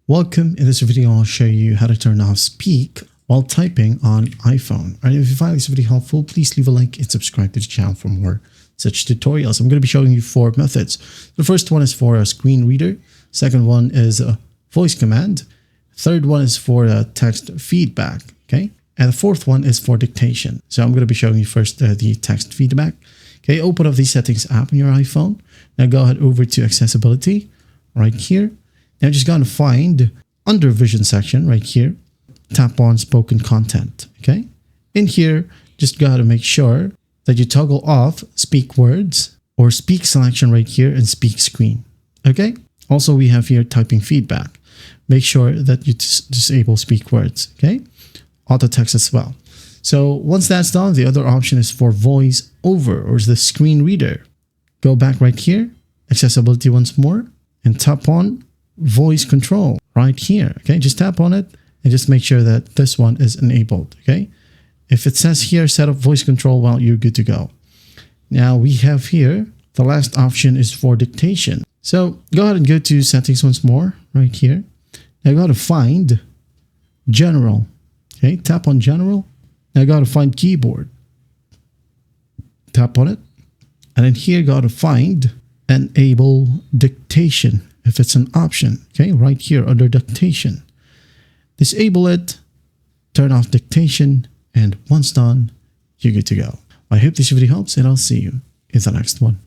Welcome. In this video, I'll show you how to turn off speak while typing on iPhone. All right, if you find this video helpful, please leave a like and subscribe to the channel for more such tutorials. I'm going to be showing you 4 methods. The first one is for a screen reader. Second one is a voice command. Third one is for text feedback. Okay. And the fourth one is for dictation. So I'm going to be showing you first the text feedback. Okay. Open up the settings app on your iPhone. Now go ahead over to accessibility right here. Now just going to find under vision section right here, tap on spoken content. Okay. In here, just got to make sure that you toggle off speak words or speak selection right here and speak screen. Okay. Also, we have here typing feedback. Make sure that you disable speak words. Okay. Auto text as well. So once that's done, the other option is for voice over or the screen reader. Go back right here, accessibility once more, and tap on voice control right here. Okay, just tap on it and just make sure that this one is enabled. Okay, if it says here set up voice control, well, you're good to go. Now we have here the last option is for dictation. So go ahead and go to settings once more right here. Now go to find general. Okay, tap on general. Now go to find keyboard. Tap on it, and then here go to find enable dictation. If it's an option, okay, right here under dictation, disable it, turn off dictation, and once done, you're good to go. I hope this video helps, and I'll see you in the next one.